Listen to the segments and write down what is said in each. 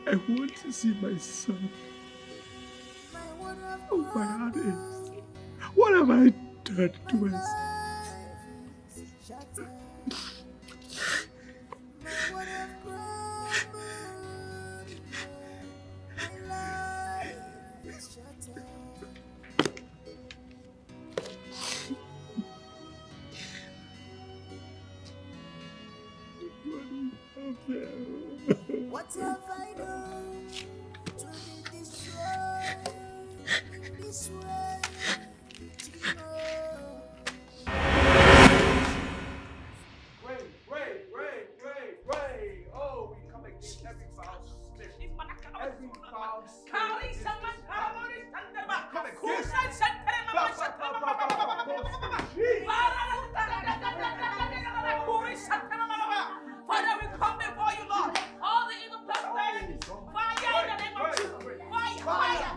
I want to see my son. Oh, my heart is. What have I done to myself? What have I done to be destroyed this way? Wait. Oh, we come against every foul spirit. Every foul spirit. Come against Father, we come before you, Lord. All the evil plans, fire in the name of Jesus. Fire.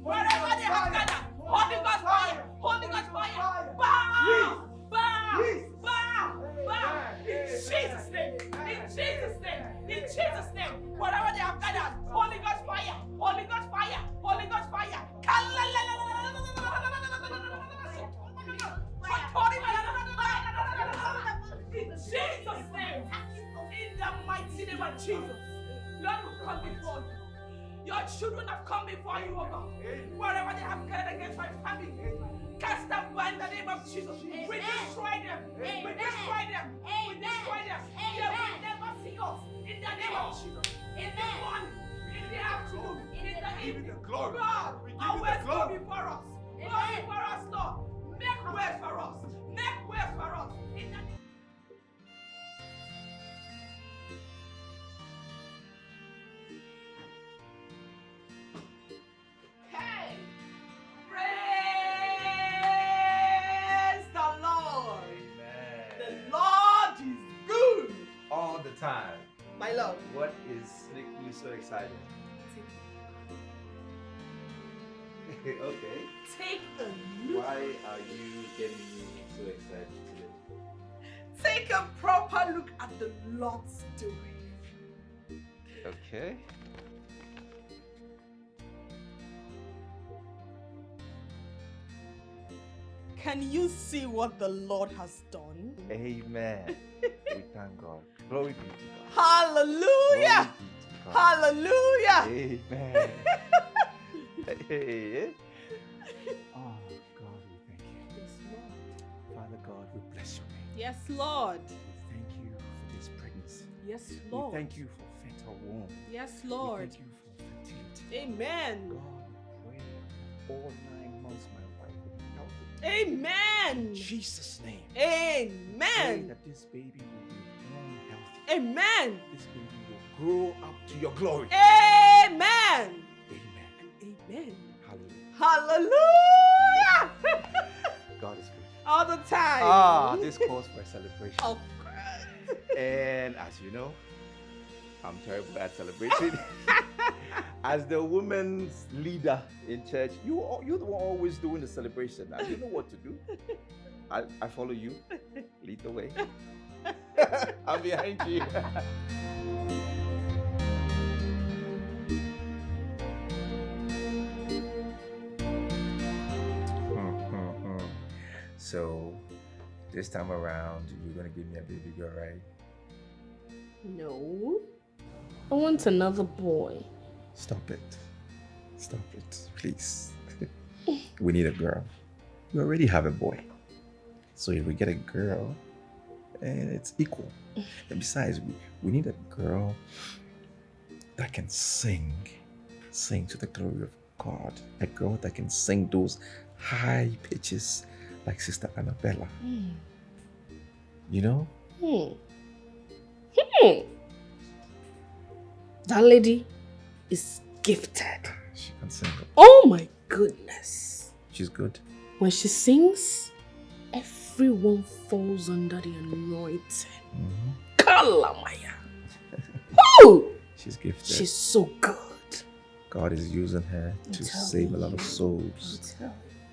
Wherever they have gathered, Holy Ghost fire. Bow. In Jesus' name. Wherever they have gathered, Holy Ghost fire. In Jesus' name. In the mighty name of Jesus. Lord, we come before you. Your children have come before you, oh God. Wherever they have gathered against my family, cast them by in the name of Jesus. We destroy them. We destroy them. They will never see us. In the name of Jesus. In the morning, in the afternoon, in the evening. God, always go before us. Go before us, Lord. Make way for us. In the name. Hey! Praise the Lord! Amen. The Lord is good! All the time. My Lord. What is making you so excited? Okay. Take a look. Why are you getting me so excited today? Take a proper look at the Lord's doing. Okay. Can you see what the Lord has done? Amen. We thank God. Glory be to God. Hallelujah! Hallelujah! Amen. Hey. Oh, God, we thank you. Yes, Lord. Father God, we bless your name. Yes, Lord. We thank you for this pregnancy. Yes, Lord. We thank you for fertile womb. Yes, We Lord. thank you for fertility. Amen. God, we pray all 9 months my wife will be healthy. Amen. In Jesus' name. Amen. Pray that this baby will be born healthy. Amen. This baby will grow up to your glory. Amen. Amen. Amen. Hallelujah. Hallelujah. God is good. All the time. This calls for a celebration. Of course. And as you know, I'm terrible at celebrating. As the woman's leader in church, you're the one always doing the celebration. I don't know what to do. I follow you. Lead the way. I'm behind you. So, this time around, you're gonna give me a baby girl, right? No. I want another boy. Stop it, please. We need a girl. We already have a boy. So if we get a girl, it's equal. And besides, we need a girl that can sing to the glory of God. A girl that can sing those high pitches like Sister Annabella. You know? That lady is gifted. She can sing. Oh my goodness. She's good. When she sings, everyone falls under the anointing. Kalamaya. Woo! She's gifted. She's so good. God is using her to save a lot of souls.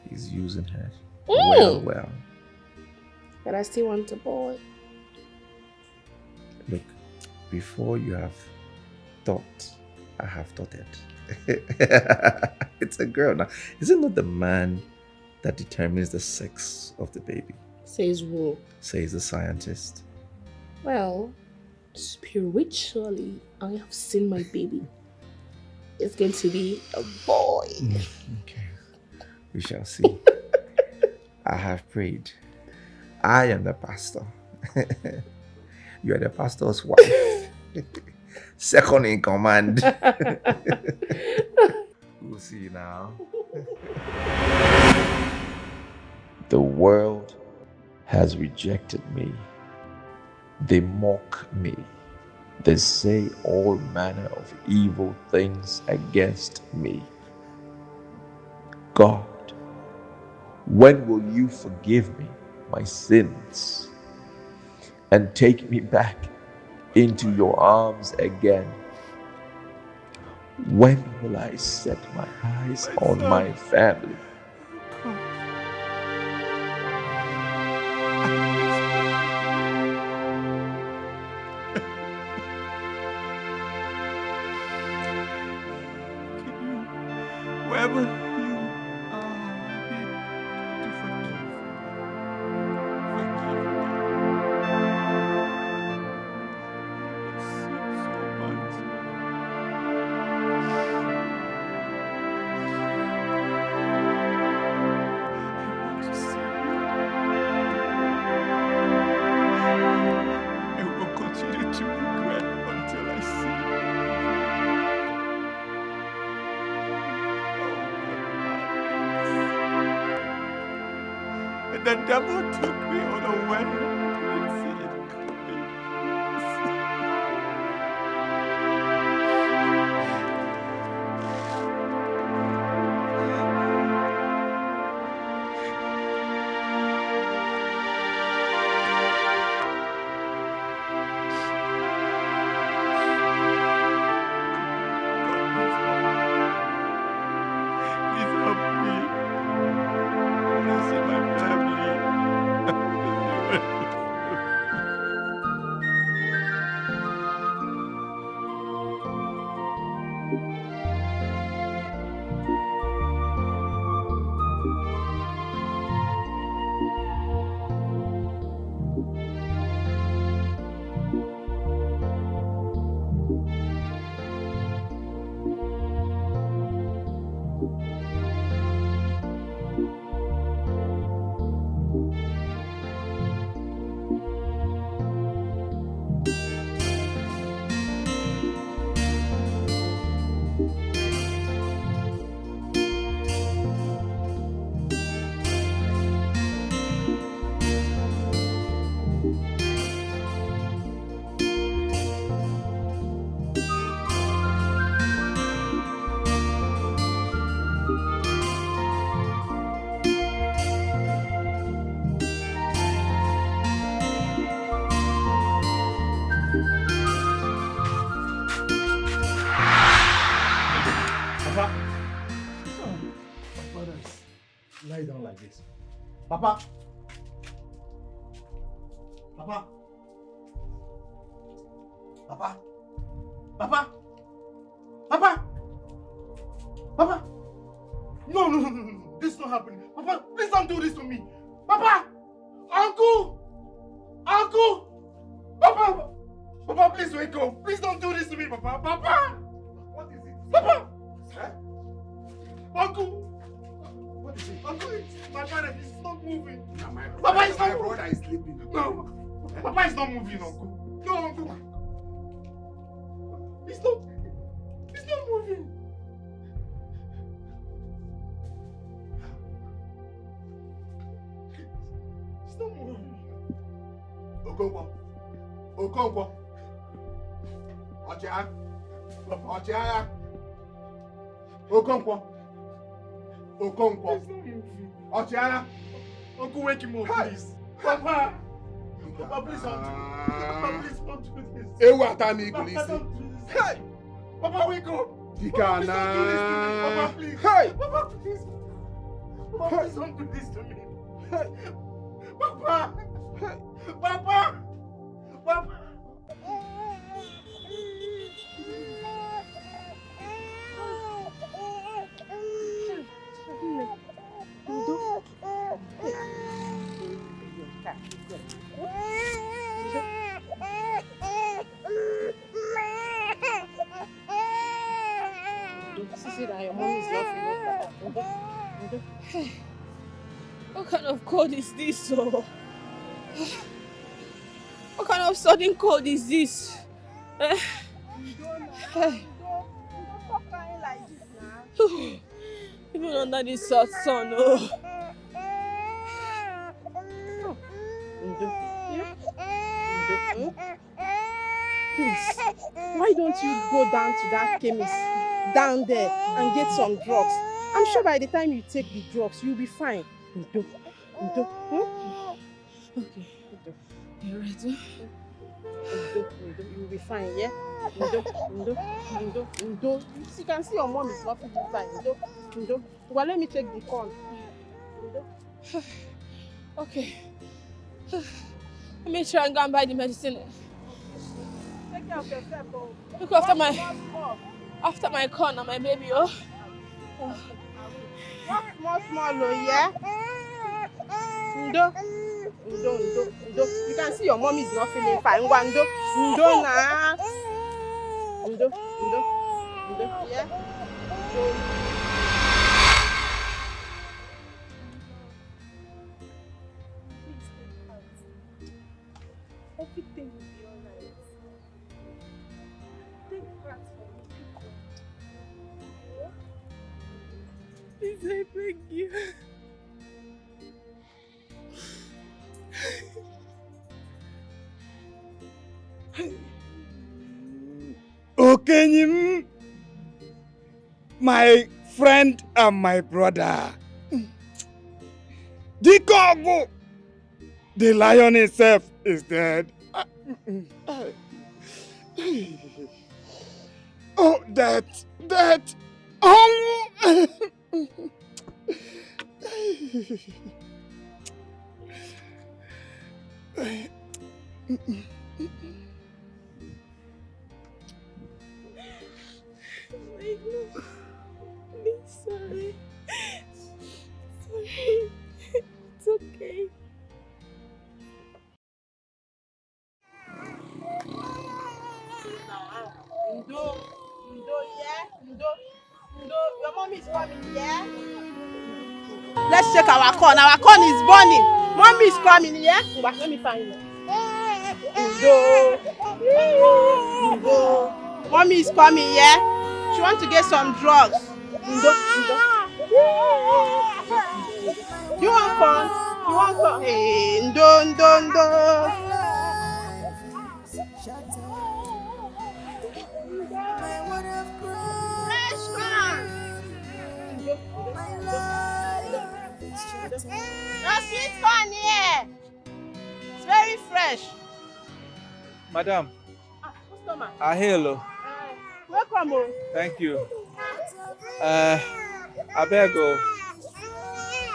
He's using her well. But I still want a boy. Look, before you have have thought it. It's a girl now. Is it not the man that determines the sex of the baby? Says who? Says the scientist. Well, spiritually, I have seen my baby. It's going to be a boy. Okay. We shall see. I have prayed. I am the pastor. You are the pastor's wife. Second in command. We'll see now. The world has rejected me. They mock me. They say all manner of evil things against me. God, when will you forgive me my sins and take me back into your arms again? When will I set my eyes on my family? Wherever you are, I need to forgive me. Forgive me. I've sinned so much. I want to see you. I will continue to regret until I see you. And the devil took me unaware. Didn't see it coming. Please help me. I want to see my family. Papa, my father is lie down like this. Papa, Papa, Papa, Papa, Papa, Papa. No, no, no, no, no. This is not happening. Papa, please don't do this to me. Papa, Uncle, Uncle, Papa, Papa, please wake up. Please don't do this to me, Papa. Papa, what is it? Papa. Huh? Uncle! What is it? Uncle, my brother is not moving. No, my brother is sleeping. No, Papa is not moving, Uncle. No, Uncle. He's not moving. He's not moving. Okonkwo. Ọchịagha. Okonkwo. Ọchịagha. Uncle, wake him up, please. Papa. Papa, please don't. Papa, please don't do this. Ewu atami Papa, ikulisi. don't do this. Hey! Papa, wake up. Vicker, Papa, please don't do this to me. Papa, please. Hey! Papa, please. Papa, please don't do this to me. Papa. Papa. Papa. see that your mom is not feeling better. Hey, what kind of cold is this? Oh? What kind of sudden cold is this? Don't stop crying like this now. Even under this hot sun, oh. Please, why don't you go down to that chemist down there and get some drugs? I'm sure by the time you take the drugs, you'll be fine. Okay. You ready? You'll be fine, yeah? You can see your mom is not feeling fine. Well, let me take the corn. Okay. Let me try and go and buy the medicine. Take care of yourself, oh. Look after my corn and my baby, oh. Walk small, oh, yeah? Ndo. You can see your mom is not feeling fine. Ndo na. Ndo, yeah? Everything will be alright. Take heart for me, people. Please, I beg you. Okay, my friend and my brother. The lion itself is dead. Oh, that. Oh. Be sorry. Sorry. It's okay. Ndo, yeah? Ndo, your mom is coming, yeah? Let's check our corn. Our corn is burning. Mommy is coming, yeah? Let me find her. Ndo. Mommy is coming, yeah? She wants to get some drugs. Ndo. You want corn? You want corn? Hey, Ndo. Fresh corn. No sweet corn here. It's very fresh. Madam, Customer. hello. Welcome. Oh. Thank you. I beg you.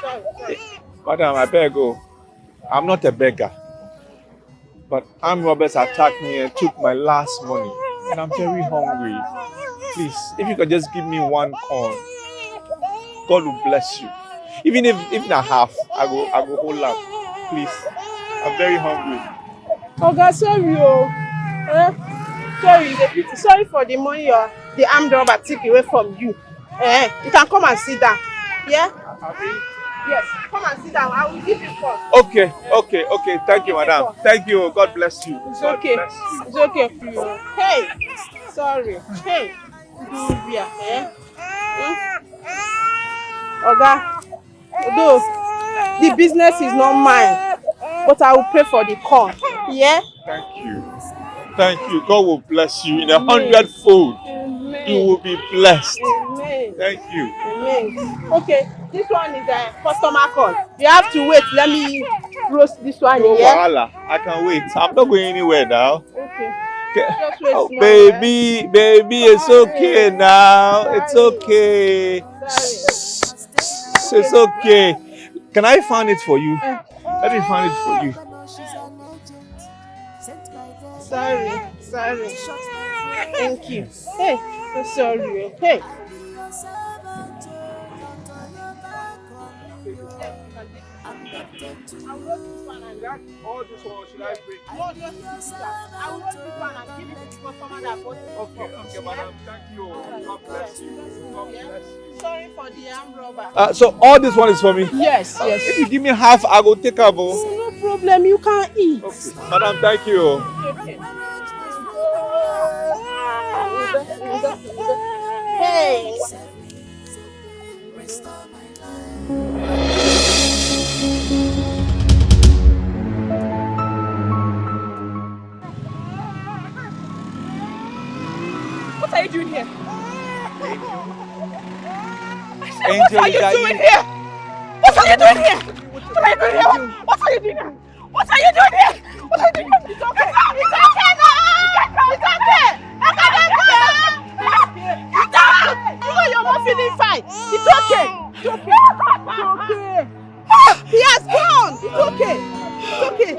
Sorry. Madam, I beg you. I'm not a beggar. But armed robbers attacked me and took my last money. And I'm very hungry. Please, if you could just give me one corn, God will bless you. Even if not half, I go hold up. Please. I'm very hungry. Oh God, sorry. Sorry, the pity. Sorry for the money the armed robber took away from you. You can come and sit down. Yeah? Yes, come and sit down. I will give you corn. Okay. Thank you, madam. Thank you. God bless you. It's God okay. bless you. It's okay for you. Hey, sorry. Hey, Oga, although the business is not mine, but I will pay for the corn. Yeah? Thank you. God will bless you in 100-fold. Amen. You will be blessed. Amen. Thank you. Amen. Okay, this one is a customer call. You have to wait. Let me roast this one. No Yeah? wahala. I can wait. I'm not going anywhere now. Okay. Okay. Just wait Oh, small, baby, it's okay now. It's okay. Sorry. It's okay. Can I find it for you? Let me find it for you. Sorry. Thank you. Hey, so sorry. Hey. I will roast this one and That all this one should I bring? I will roast this one. I will roast this one and give it to the customer that bought it. Okay, madam. Thank you. God bless you. God bless you. Sorry for the arm robber. So all this one is for me? Yes, yes. If you give me half, I will take up. No problem, you can eat. Okay. Madam, thank you. Okay. Hey. What are you doing here? Angel, what are you doing here? What are you doing here? What are you doing here? What are you doing here? What are you doing here? What are you doing here? It's okay. It's okay now. It's okay. Get out. You know you're not feeling fine. It's okay. It's okay. It's okay. He has gone. It's okay. It's okay.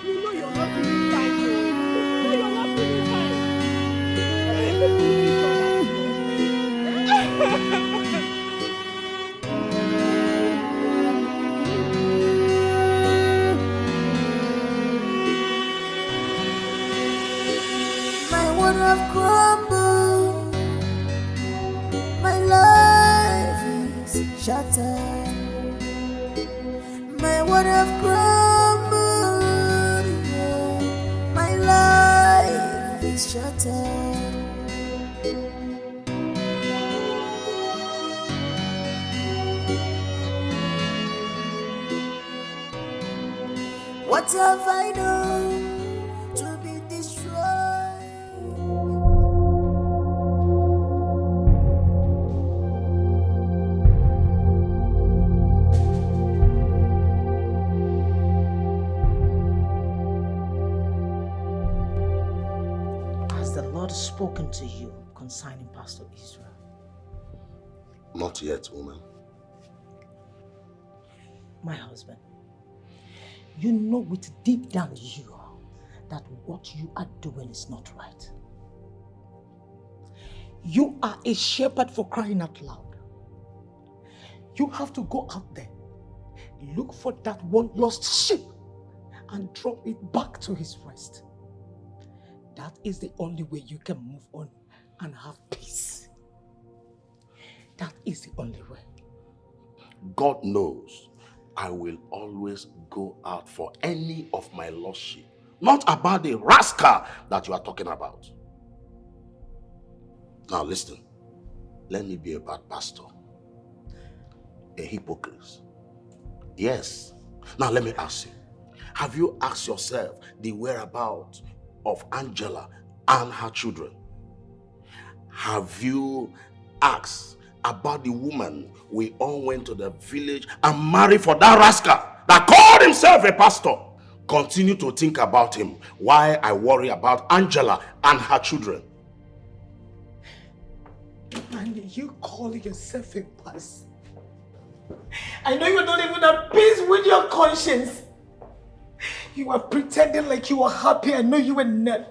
You know you're not feeling fine. You know you're not feeling fine. My world have crumbled. My life is shattered. My world have crumbled. My life is shattered. What have I done to be destroyed? Has the Lord spoken to you concerning Pastor Israel? Not yet, woman. My husband, you know it deep down you that what you are doing is not right. You are a shepherd, for crying out loud. You have to go out there, look for that one lost sheep and drop it back to his rest. That is the only way you can move on and have peace. That is the only way. God knows I will always go out for any of my lost sheep. Not about the rascal that you are talking about. Now listen, let me be a bad pastor. A hypocrite. Yes. Now let me ask you, have you asked yourself the whereabouts of Angela and her children? Have you asked about the woman we all went to the village and married for that rascal that called himself a pastor? Continue to think about him while I worry about Angela and her children. And you call yourself a pastor? I know you're not even at peace with your conscience. You are pretending like you are happy. I know you were not.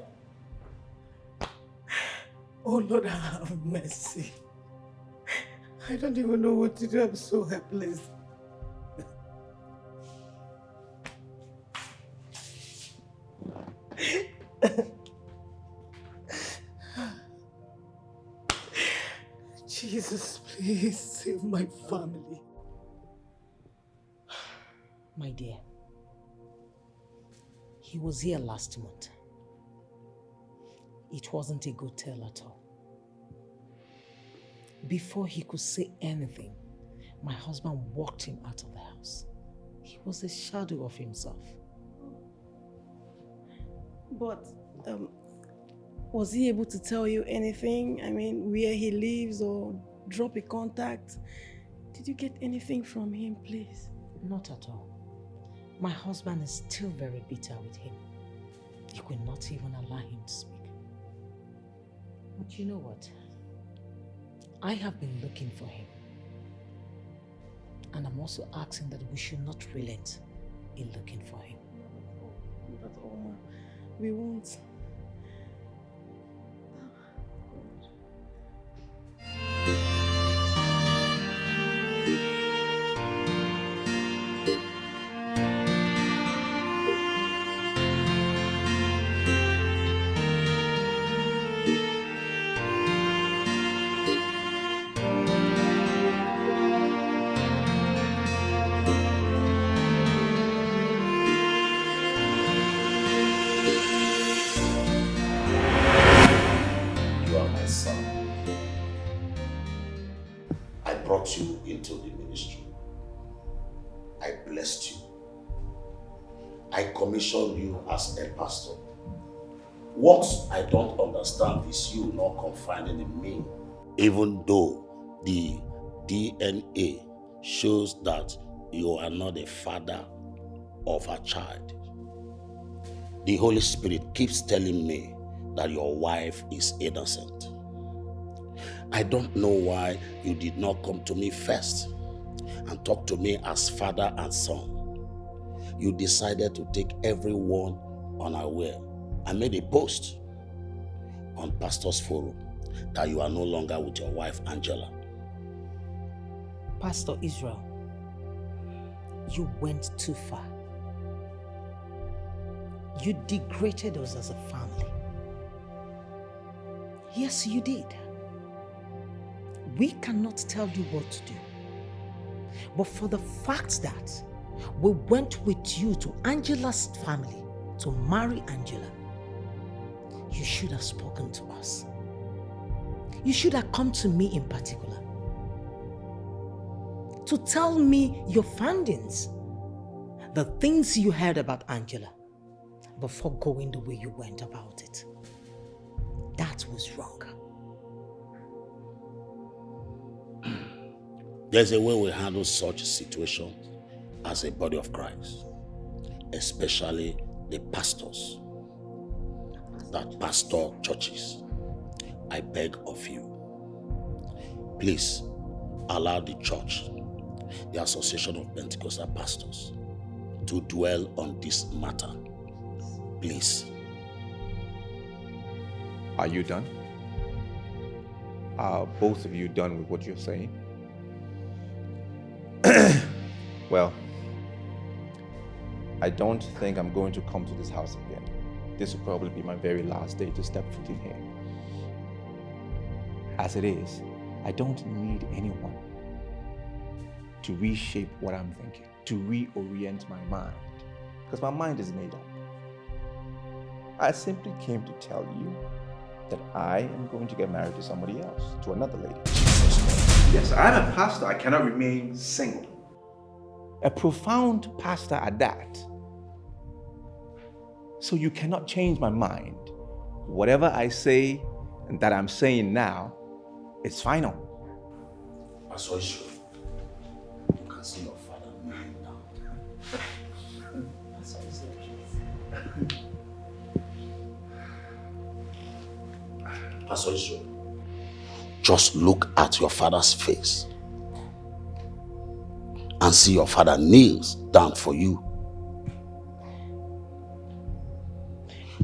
Oh Lord, have mercy. I don't even know what to do. I'm so helpless. Jesus, please save my family. My dear, he was here last month. It wasn't a good tale at all. Before he could say anything, my husband walked him out of the house. He was a shadow of himself. But, was he able to tell you anything? I mean, where he lives or drop a contact? Did you get anything from him, please? Not at all. My husband is still very bitter with him. He could not even allow him to speak. But you know what? I have been looking for him. And I'm also asking that we should not relent in looking for him. But Oma, we won't. brought you into the ministry. I blessed you. I commissioned you as a pastor. What I don't understand is you not confiding in me. Even though the DNA shows that you are not a father of a child. The Holy Spirit keeps telling me that your wife is innocent. I don't know why you did not come to me first and talk to me as father and son. You decided to take everyone unaware. I made a post on Pastor's Forum that you are no longer with your wife, Angela. Pastor Israel, you went too far. You degraded us as a family. Yes, you did. We cannot tell you what to do. But for the fact that we went with you to Angela's family to marry Angela, you should have spoken to us. You should have come to me in particular to tell me your findings, the things you heard about Angela, before going the way you went about it. That was wrong. There's a way we handle such situations as a body of Christ, especially the pastors that pastor churches. I beg of you, please allow the church, the Association of Pentecostal Pastors, to dwell on this matter. Please. Are you done? Are both of you done with what you're saying? Well, I don't think I'm going to come to this house again. This will probably be my very last day to step foot in here. As it is, I don't need anyone to reshape what I'm thinking, to reorient my mind, because my mind is made up. I simply came to tell you that I am going to get married to somebody else, to another lady. Yes, I'm a pastor. I cannot remain single. A profound pastor at that. So you cannot change my mind. Whatever I say and that I'm saying now, it's final. Pastor Israel, you can see your father kneeling now. Pastor Israel. Pastor Israel, just look at your father's face and see your father kneels down for you.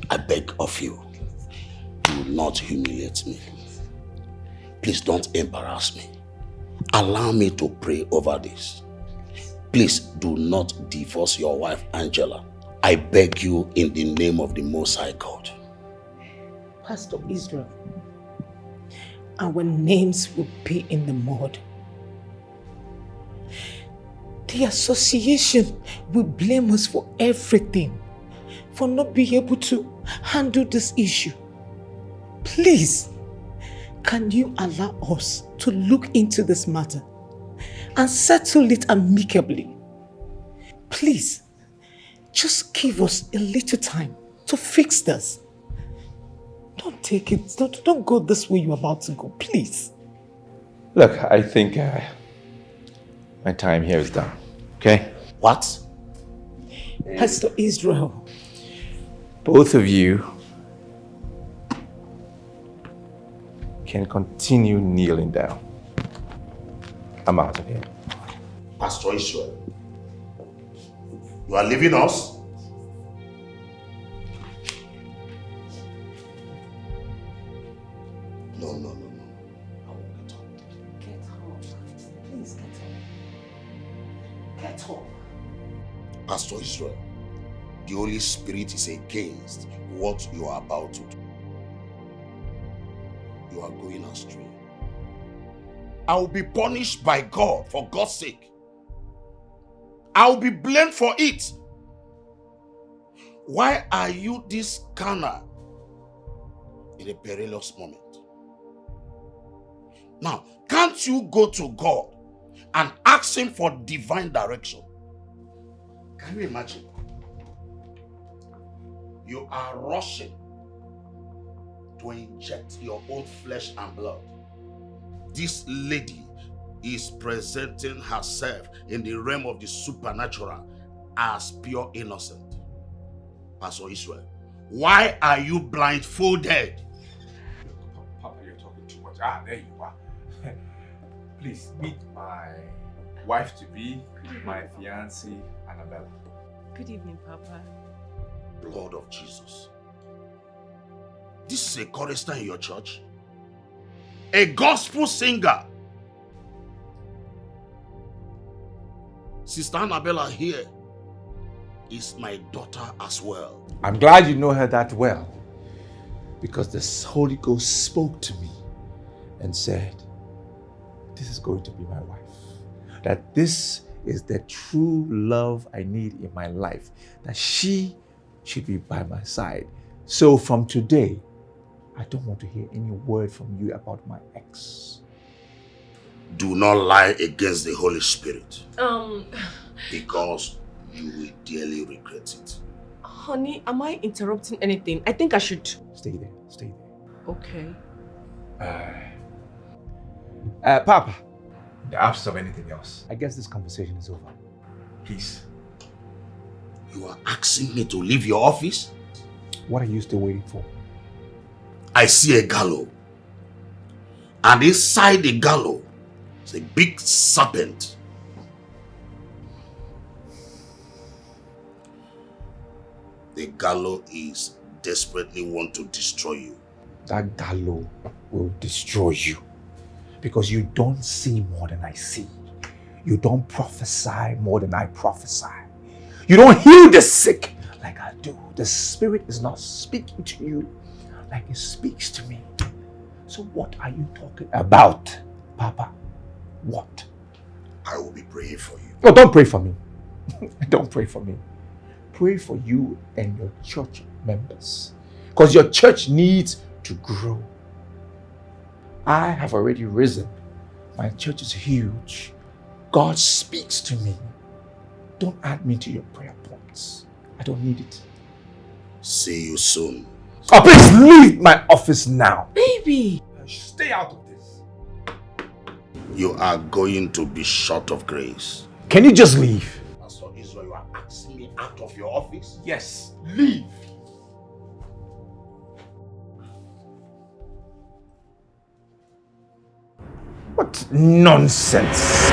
I beg of you, do not humiliate me. Please don't embarrass me. Allow me to pray over this. Please do not divorce your wife, Angela. I beg you in the name of the Most High God. Pastor Israel, our names will be in the mud. The association will blame us for everything, for not being able to handle this issue. Please, can you allow us to look into this matter and settle it amicably? Please, just give us a little time to fix this. Don't take it, don't go this way you're about to go, please. Look, I think my time here is done, okay? What? Pastor Israel. Both of you can continue kneeling down. I'm out of here. Pastor Israel, you are leaving us? No. I won't get up. Get up. Please get up. Get up. Pastor Israel, the Holy Spirit is against what you are about to do. You are going astray. I will be punished by God for God's sake. I will be blamed for it. Why are you this carnal in a perilous moment? Now, can't you go to God and asking for divine direction. Can you imagine? You are rushing to inject your own flesh and blood. This lady is presenting herself in the realm of the supernatural as pure innocent. Pastor Israel, why are you blindfolded? Papa, you're talking too much. There you are. Please meet my wife-to-be, my fiancée, Annabella. Good evening, Papa. Lord of Jesus. This is a chorister in your church? A gospel singer? Sister Annabella here is my daughter as well. I'm glad you know her that well, because the Holy Ghost spoke to me and said, this is going to be my wife. That this is the true love I need in my life. That she should be by my side. So from today, I don't want to hear any word from you about my ex. Do not lie against the Holy Spirit. Because you will dearly regret it. Honey, am I interrupting anything? I think I should... Stay there, stay there. Okay. Papa, in the absence of anything else, I guess this conversation is over. Please. You are asking me to leave your office? What are you still waiting for? I see a gallows. And inside the gallows is a big serpent. The gallows is desperately want to destroy you. That gallows will destroy you. Because you don't see more than I see. You don't prophesy more than I prophesy. You don't heal the sick like I do. The Spirit is not speaking to you like it speaks to me. So what are you talking about, Papa? What? I will be praying for you. Oh, don't pray for me. Don't pray for me. Pray for you and your church members. Because your church needs to grow. I have already risen. My church is huge. God speaks to me. Don't add me to your prayer points. I don't need it. See you soon. Oh, please leave my office now. Baby! Stay out of this. You are going to be short of grace. Can you just leave? Pastor Israel, you are asking me out of your office? Yes, leave. What nonsense.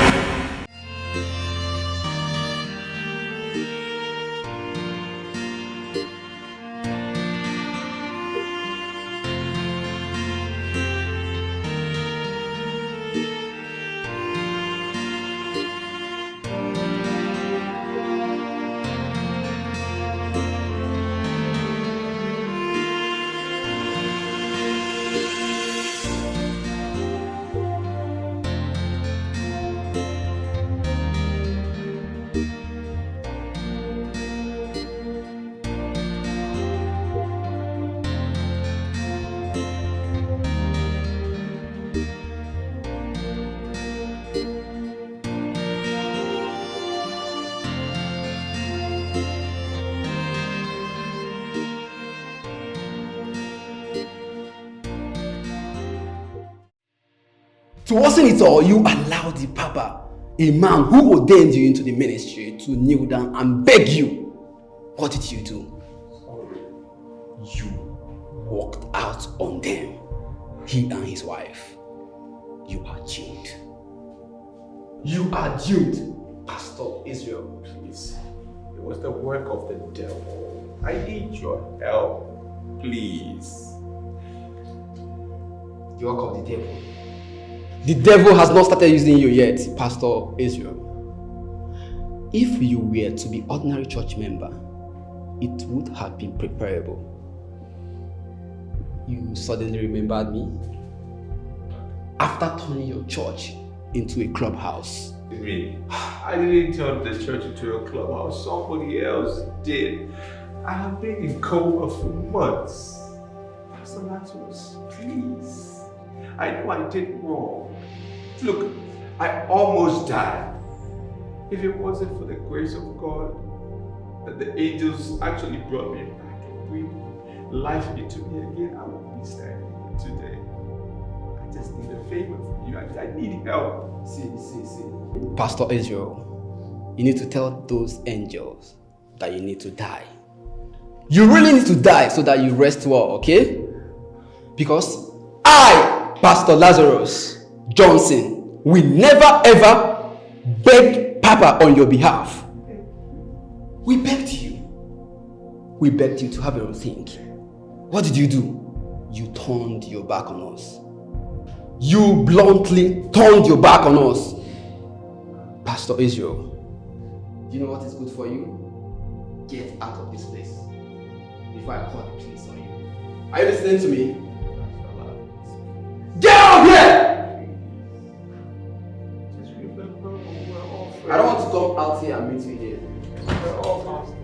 To worsen it all, you allowed the Papa, a man who ordained you into the ministry, to kneel down and beg you. What did you do? You walked out on them, he and his wife. You are doomed. You are doomed, Pastor Israel. Please. It was the work of the devil. I need your help. Please. The work of the devil. The devil has not started using you yet, Pastor Israel. If you were to be ordinary church member, it would have been preferable. You suddenly remembered me after turning your church into a clubhouse. Me? I didn't turn the church into a clubhouse. Somebody else did. I have been in coma for months. Pastor Lazarus, please. I know I did wrong. Look, I almost died. If it wasn't for the grace of God, that the angels actually brought me back and breathed life into me again, I wouldn't be standing here today. I just need a favor from you. I need help. See. Pastor Israel, you need to tell those angels that you need to die. You really need to die so that you rest well, okay? Because I, Pastor Lazarus Johnson, will never ever beg Papa on your behalf. We begged you. We begged you to have a rethink. What did you do? You turned your back on us. You bluntly turned your back on us. Pastor Israel, do you know what is good for you? Get out of this place before I call the police on you. Are you listening to me? Get out here! I don't want to come out here and meet you here. We're all pastors.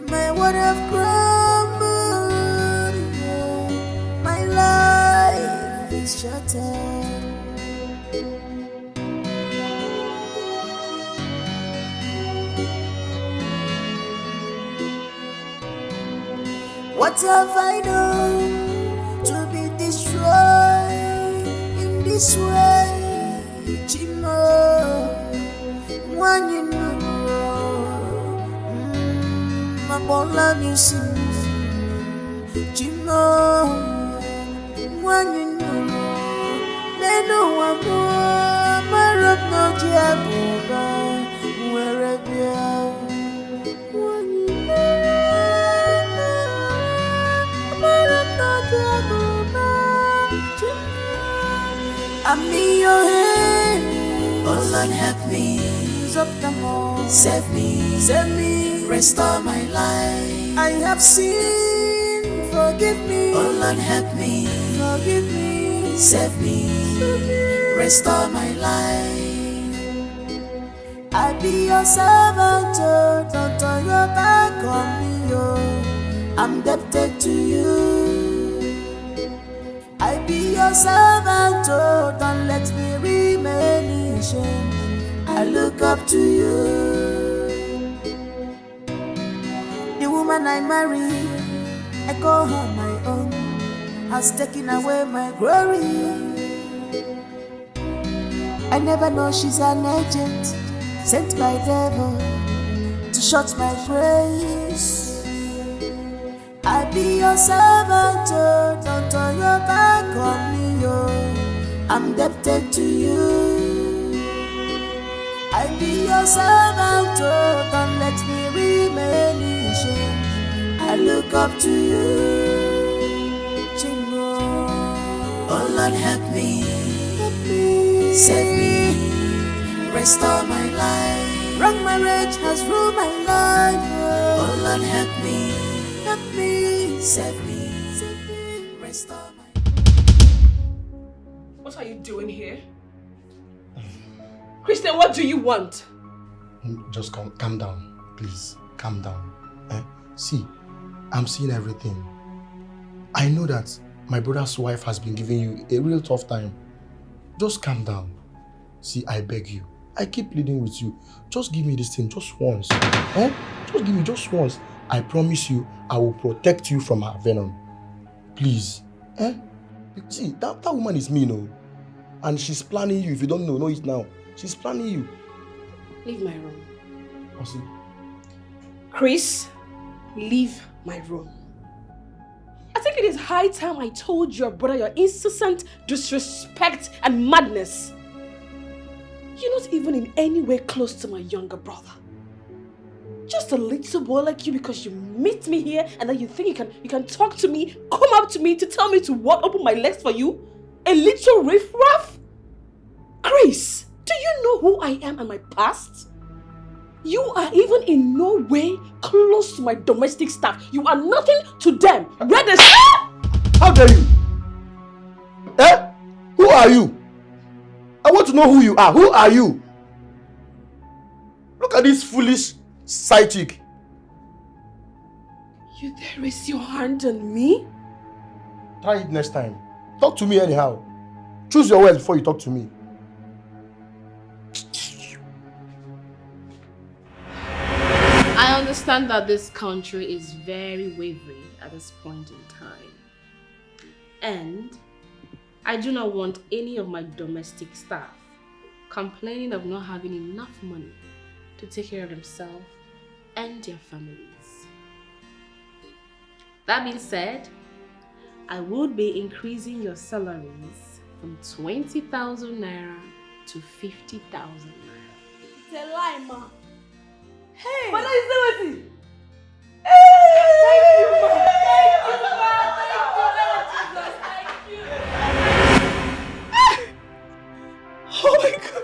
My world have crumbled. My life is shattered. What have I done to be destroyed in this way? Chimo, one you know. My born love you see, Chimo, one you know. They know I'm more, my road no Jacoba, wherever you are. One you know, my road no Jacoba, I'm in your hand. Oh Lord, help me. Save me, restore my life. I have sinned, forgive me. Oh Lord, help me, forgive me. Save me, restore my life. I be your servant, oh, don't turn your back on me, oh. I'm indebted to you. I be your servant, oh, don't let me remain in shame. I look up to you. The woman I marry, I call her my own, has taken away my glory. I never know she's an agent sent by devil to shut my praise. I be your servant, oh, don't turn your back on me, oh. I'm indebted to you. I be your servant, oh, don't let me remain in shame. I look up to you, Chingo. Oh Lord, help me, save me, restore my life. Wrong marriage has ruined my life. Oh Lord, help me, save me, restore my life. What are you doing here? Christian, what do you want? Just calm down, please. Calm down. See, I'm seeing everything. I know that my brother's wife has been giving you a real tough time. Just calm down. See, I beg you. I keep pleading with you. Just give me this thing just once. Just give me just once. I promise you, I will protect you from her venom. Please. See, that woman is mean, oh. And she's planning you. If you don't know it now. She's planning you. Leave my room. Osi. Chris, leave my room. I think it is high time I told your brother your incessant disrespect and madness. You're not even in any way close to my younger brother. Just a little boy like you because you meet me here and then you think you can talk to me, come up to me to tell me to what, open my legs for you? A little riffraff? Chris, do you know who I am and my past? You are even in no way close to my domestic staff. You are nothing to them. Where the How dare you? Eh? Who are you? I want to know who you are. Who are you? Look at this foolish side chick. You dare raise your hand on me? Try it next time. Talk to me anyhow. Choose your words before you talk to me. I understand that this country is very wavering at this point in time. And I do not want any of my domestic staff complaining of not having enough money to take care of themselves and their families. That being said, I would be increasing your salaries from 20,000 naira to 50,000 naira. It's a lie, ma. Hey! But is that what it? Thank you, ma. Thank you, Lord Jesus. Thank you. Oh my God.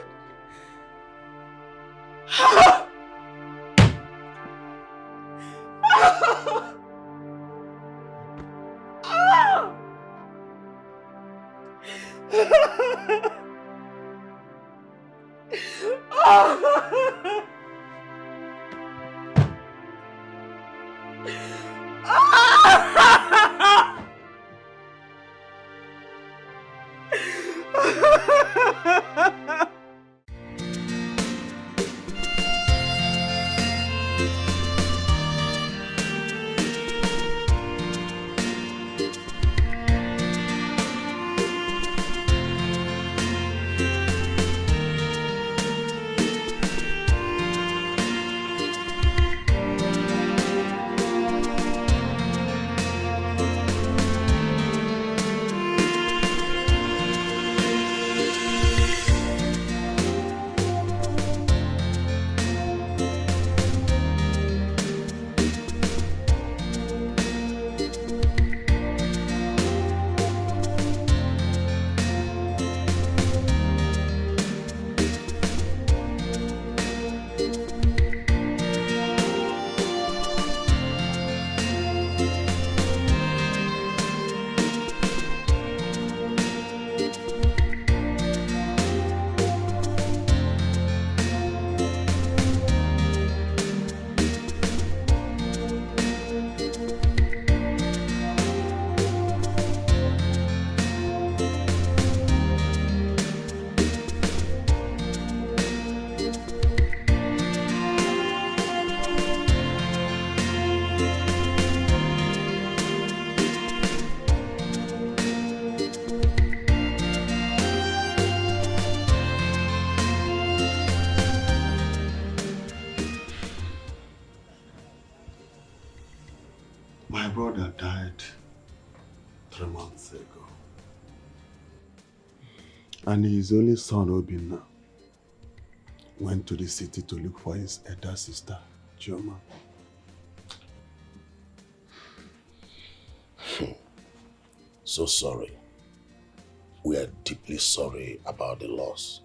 My brother died 3 months ago. And his only son, Obinna, went to the city to look for his elder sister, Chioma. So sorry. We are deeply sorry about the loss.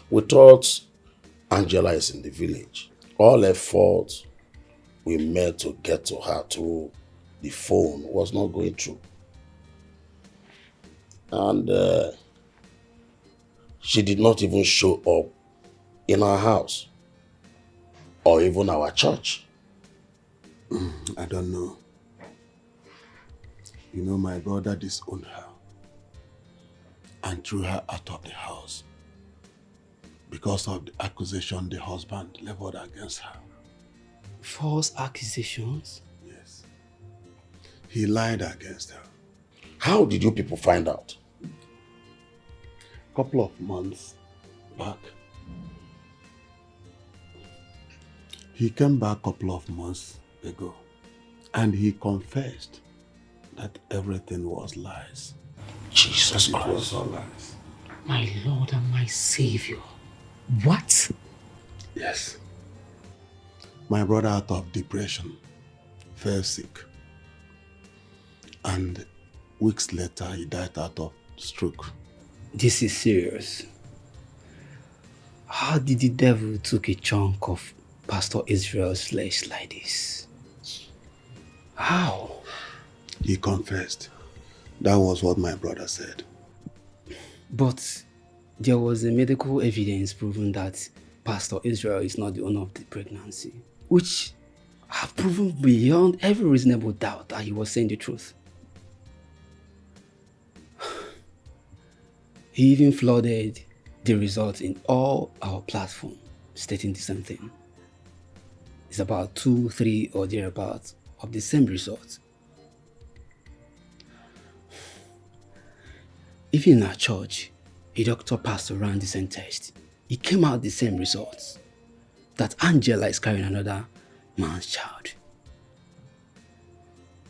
We thought Angela is in the village. All effort we made to get to her through the phone was not going through. And she did not even show up in our house or even our church. I don't know. You know, my brother disowned her and threw her out of the house because of the accusation the husband leveled against her. False accusations? Yes. He lied against her. How did you people find out? A couple of months back. He came back a couple of months ago and he confessed that everything was lies. Jesus Christ. It was all lies. My Lord and my Savior. What? Yes. My brother, out of depression, fell sick. And weeks later, he died out of stroke. This is serious. How did the devil took a chunk of Pastor Israel's flesh like this? How? He confessed. That was what my brother said. But there was a medical evidence proving that Pastor Israel is not the owner of the pregnancy, which have proven beyond every reasonable doubt that he was saying the truth. He even flooded the results in all our platforms, stating the same thing. It's about 2, 3 or thereabouts of the same results. Even in our church, a doctor passed around the same test. It came out the same results, that Angela is carrying another man's child.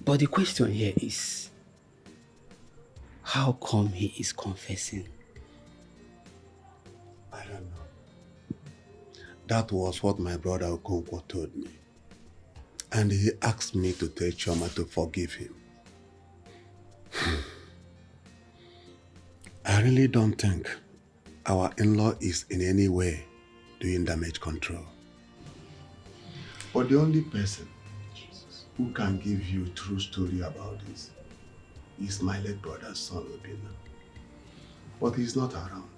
But the question here is, how come he is confessing? I don't know. That was what my brother Okonkwo told me. And he asked me to tell Chioma to forgive him. I really don't think our in-law is in any way doing damage control. But the only person who can give you a true story about this is my late brother's son, Obina. But he's not around.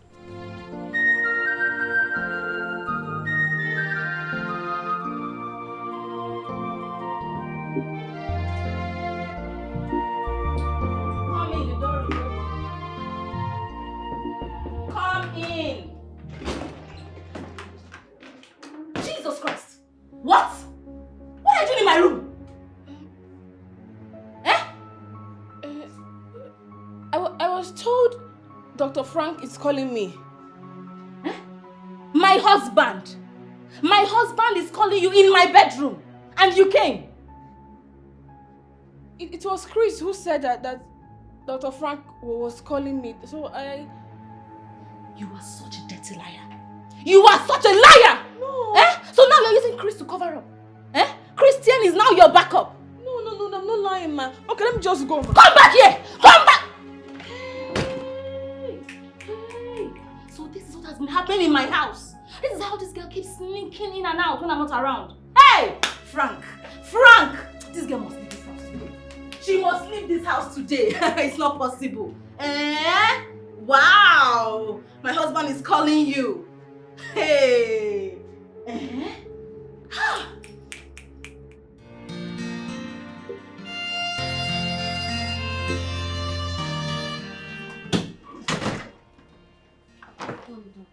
Come in, the door is open. Come in. Jesus Christ! What? What are you doing in my room? I was told Dr. Frank is calling me. My husband! My husband is calling you in my bedroom. And you came. It was Chris who said that Dr. Frank was calling me. So You are such a dirty liar. You are such a liar! No. So now you're using Chris to cover up. Christian is now your backup. No, I'm not lying, man. Okay, let me just go. Come back here! Come back! Hey. So this is what has been happening in my house. This is how this girl keeps sneaking in and out when I'm not around. Hey! Frank! This girl must leave this house today. She must leave this house today. It's not possible. Wow! My husband is calling you. Hey!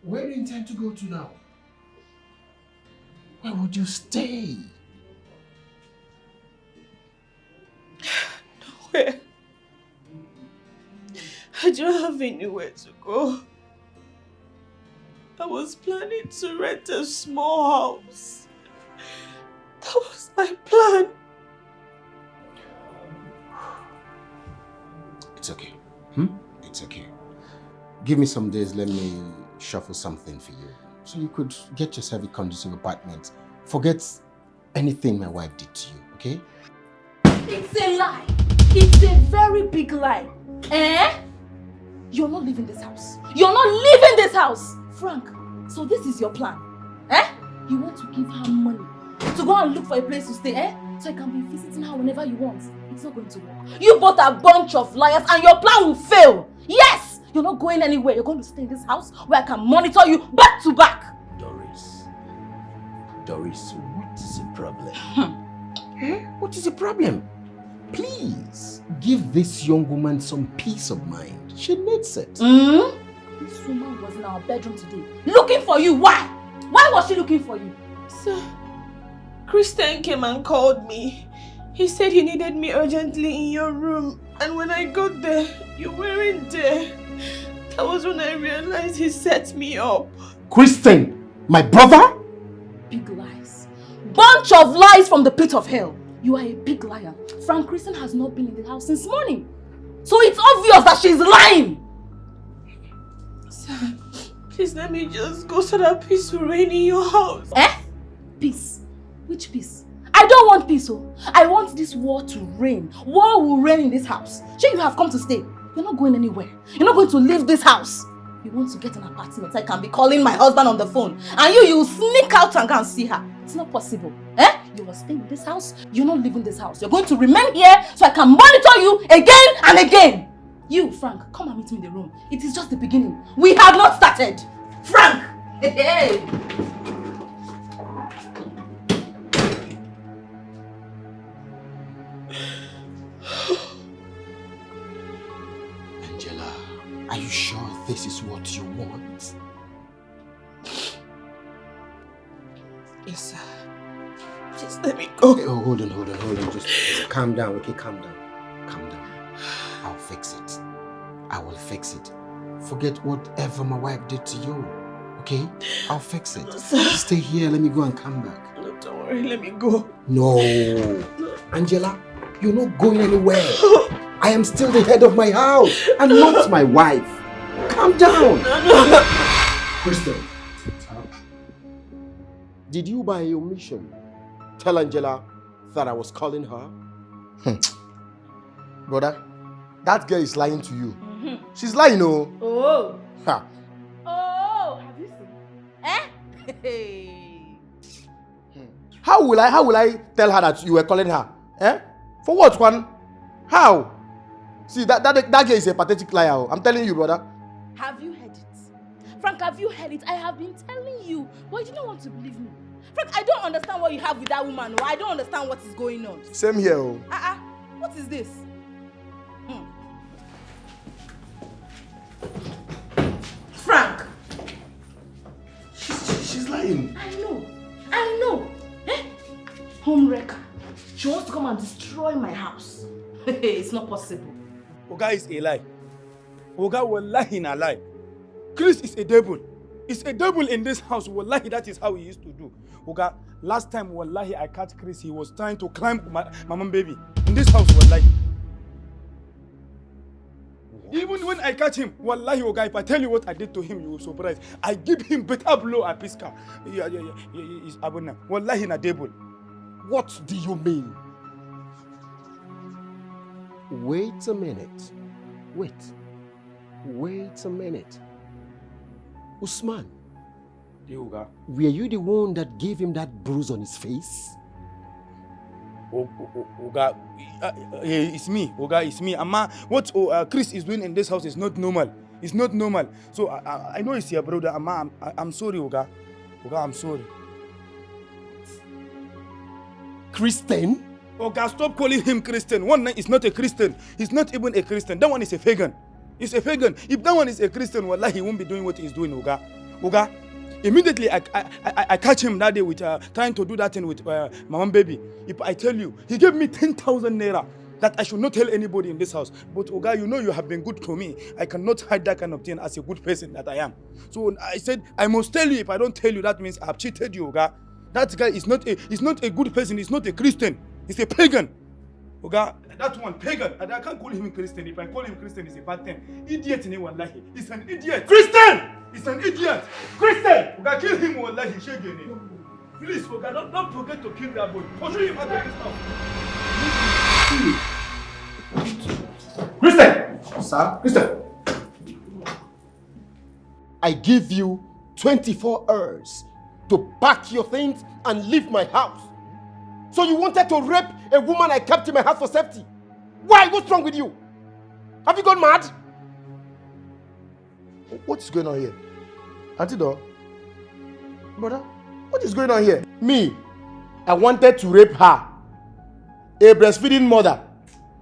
Where do you intend to go to now? Where would you stay? Nowhere. I don't have anywhere to go. I was planning to rent a small house. That was my plan. It's okay. It's okay. Give me some days, let me shuffle something for you. So you could get yourself a conducive apartment. Forget anything my wife did to you, okay? It's a lie. It's a very big lie. You're not leaving this house. You're not leaving this house. Frank, so this is your plan. You want to give her money to go and look for a place to stay, so you can be visiting her whenever you want. It's not going to work. You both are a bunch of liars and your plan will fail. Yes! You're not going anywhere. You're going to stay in this house where I can monitor you back to back. Doris, what is the problem? What is the problem? Please, give this young woman some peace of mind. She needs it. This woman was in our bedroom today, looking for you. Why? Why was she looking for you? Sir, Christian came and called me. He said he needed me urgently in your room. And when I got there, you weren't there. That was when I realized he set me up. Christian, my brother? Big lies. Bunch of lies from the pit of hell. You are a big liar. Frank Christian has not been in the house since morning. So it's obvious that she's lying. Please let me just go so that peace will reign in your house. Peace? Which peace? I don't want peace, oh. I want this war to reign. War will reign in this house. Sure, you have come to stay. You're not going anywhere. You're not going to leave this house. You want to get an apartment. I can be calling my husband on the phone. And you sneak out and go and see her. It's not possible. You are staying in this house. You're not leaving this house. You're going to remain here so I can monitor you again and again. You, Frank, come and meet me in the room. It is just the beginning. We have not started. Frank! Hey! Angela, are you sure this is what you want? Yes, sir. Just let me go. Hey, oh, hold on. Just calm down, okay? Calm down. I'll fix it. I will fix it. Forget whatever my wife did to you, okay? I'll fix it. Stay here, let me go and come back. No, don't worry, let me go. No. Angela, you're not going anywhere. I am still the head of my house and not my wife. Calm down. No. Kristen, did you by omission tell Angela that I was calling her? Brother, that girl is lying to you. She's lying, oh. Oh. Ha. Oh, have you seen? Hey. How will I tell her that you were calling her? For what, Juan? How? See, that girl is a pathetic liar. I'm telling you, brother. Have you heard it? Frank, have you heard it? I have been telling you, but you don't want to believe me. Frank, I don't understand what you have with that woman. I don't understand what is going on. Same here, oh. What is this? Frank! She's lying. I know. Home wrecker. She wants to come and destroy my house. It's not possible. Oga is a lie. Oga wallahi na lie. Chris is a devil. It's a devil in this house. Wallahi, that is how he used to do. Oga, last time wallahi I catch Chris, he was trying to climb my mom baby. In this house, wallahi. Even when I catch him, wallahi, Oga, if I tell you what I did to him, you will be surprised. I give him better blow at Pisca. It's abuna. Wallahi na devil. What do you mean? Wait a minute. Wait a minute. Usman. Oga. Were you the one that gave him that bruise on his face? Oga, it's me. Oga, it's me. Amma, what Chris is doing in this house is not normal. It's not normal. So I know it's your brother. Amma, I'm sorry, Oga. Oga, I'm sorry. Christian? Oga, stop calling him Christian. One night is not a Christian. He's not even a Christian. That one is a pagan. He's a pagan. If that one is a Christian, wallahi, he won't be doing what he's doing, Oga. Oga, immediately I catch him that day with trying to do that thing with my mom baby. If I tell you, he gave me 10,000 naira that I should not tell anybody in this house. But Oga, you know you have been good to me. I cannot hide that kind of thing as a good person that I am. So I said, I must tell you. If I don't tell you, that means I have cheated you, Oga. That guy is not a good person. He's not a Christian. He's a pagan. Oga, that one, pagan. And I can't call him Christian. If I call him Christian, it's a bad thing. Idiot in wallahi. He's an idiot. Christian! He's an idiot. Christian! Oga, kill him wallahi. Please, Oga, don't forget to kill that boy. Pursue him out of this house. Christian! Sir? Christian! I give you 24 hours to pack your things and leave my house. So you wanted to rape a woman I kept in my house for safety? Why? What's wrong with you? Have you gone mad? What is going on here? Auntie Dor? Brother, what is going on here? Me, I wanted to rape her. A breastfeeding mother.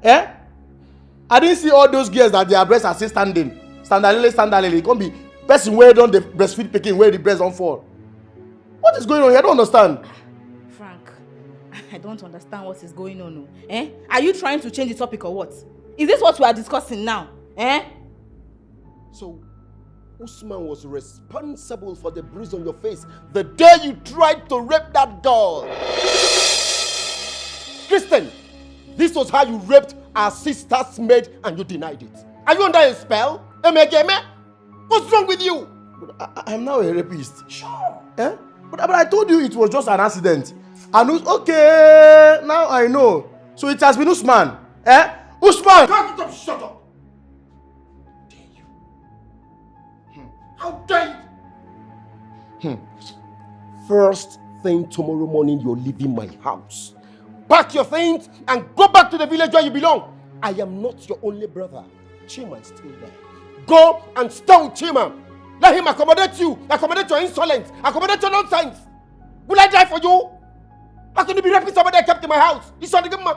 I didn't see all those girls that their breasts are still standing. Standalele. It can't be person where don't the breastfeed picking where the breast don't fall. What is going on here? I don't understand. Frank, I don't understand what is going on. Are you trying to change the topic or what? Is this what we are discussing now? So, Usman was responsible for the bruise on your face the day you tried to rape that girl. Kristen, this was how you raped our sister's maid and you denied it. Are you under a spell? What's wrong with you? But I'm now a rapist. Sure. Eh? But I told you it was just an accident. And okay, now I know. So it has been Usman. Eh? Usman! Shut up! How dare you? First thing tomorrow morning, you're leaving my house. Pack your things and go back to the village where you belong. I am not your only brother. Chima is still there. Go and stay with Chima. Let him accommodate you, accommodate your insolence, accommodate your nonsense. Will I die for you? How can you be raping somebody I kept in my house? It's not the good man.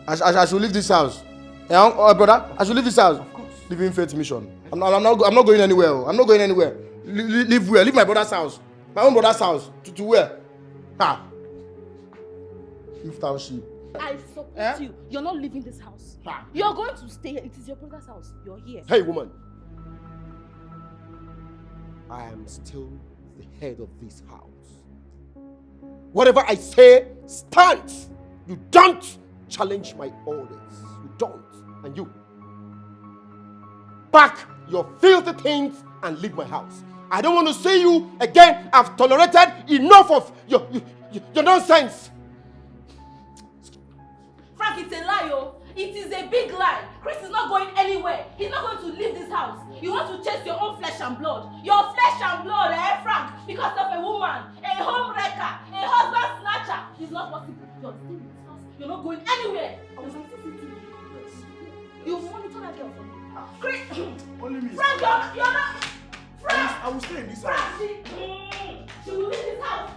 I should leave this house. Brother, I should leave this house. Of course. Leaving faith mission. I'm not going anywhere. I'm not going anywhere. Leave where? Leave my brother's house. My own brother's house. To where? Ha. Leave township. I support you. You're not leaving this house. You're going to stay here. It is your brother's house. You're here. Hey, woman. I am still the head of this house. Whatever I say stands. You don't challenge my orders. You don't. And you. Pack your filthy things and leave my house. I don't want to see you again. I've tolerated enough of your nonsense. Frank, it's a lie, oh. It is a big lie. Chris is not going anywhere. He's not going to leave this house. You want to chase your own flesh and blood. Your flesh and blood, Frank? Because of a woman, a home wrecker, a husband snatcher. It's not possible. You're staying in this house. You're not going anywhere. There's some CCTV. You monitor that girl for me. Chris, only me. Frank, you're not. Frank! I will stay in this house. Frank, she will leave this house.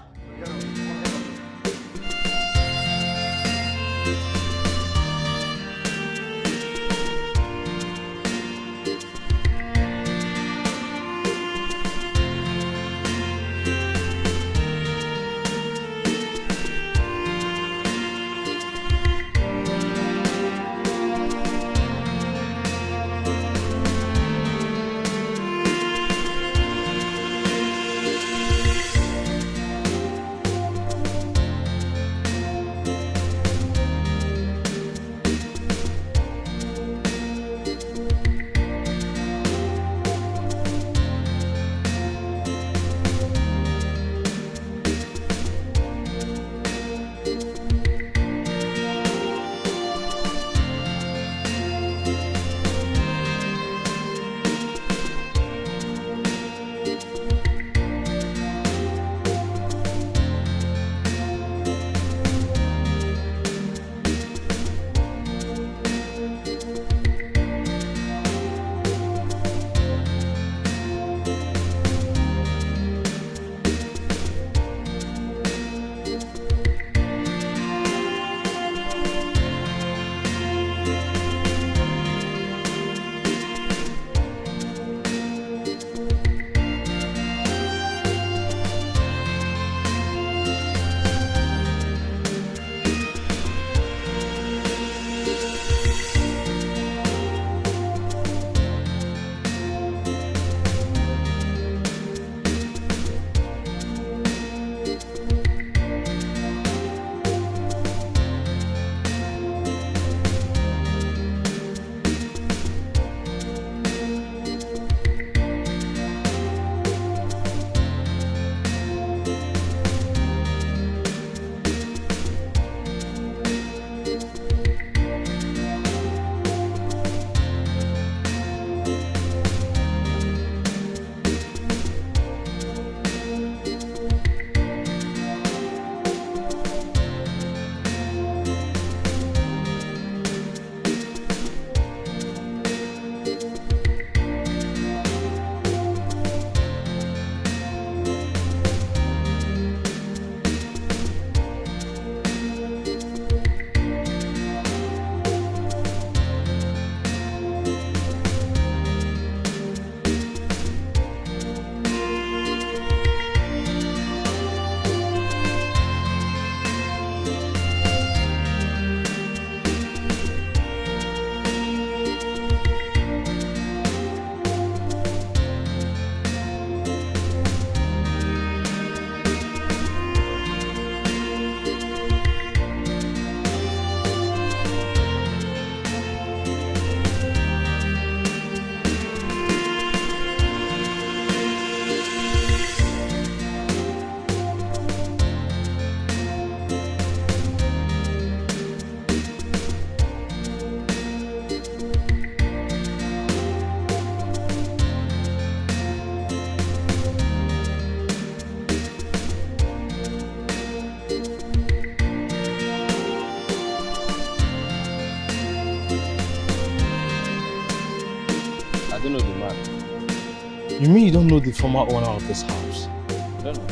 don't know the man. You mean you don't know the former owner of this house? I don't know.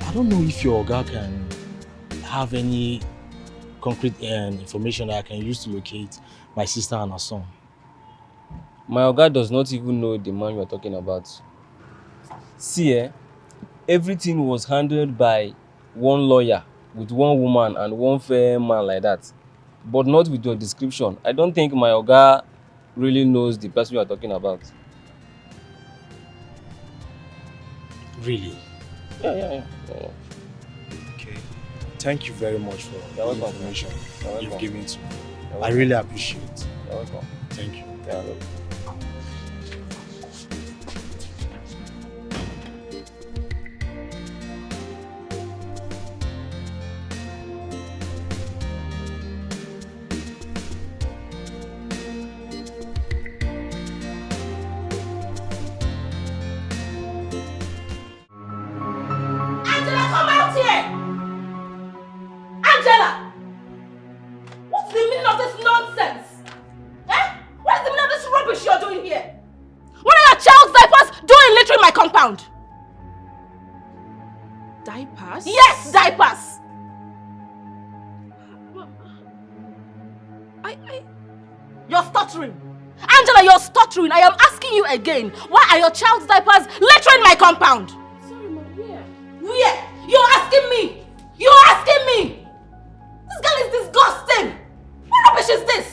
I don't know if your guy can have any concrete information that I can use to locate my sister and her son. My Oga does not even know the man you are talking about. See, everything was handled by one lawyer with one woman and one fair man like that. But not with your description. I don't think my Oga really knows the person you are talking about. Really? Yeah. Okay. Thank you very much for the information you've given to me. I really appreciate it. You're welcome. Thank you. You're welcome. Compound. Diapers? Yes, diapers. You're stuttering. Angela, you're stuttering. I am asking you again. Why are your child's diapers littering my compound? Sorry, Mom, where? Where? You're asking me. You're asking me. This girl is disgusting. What rubbish is this?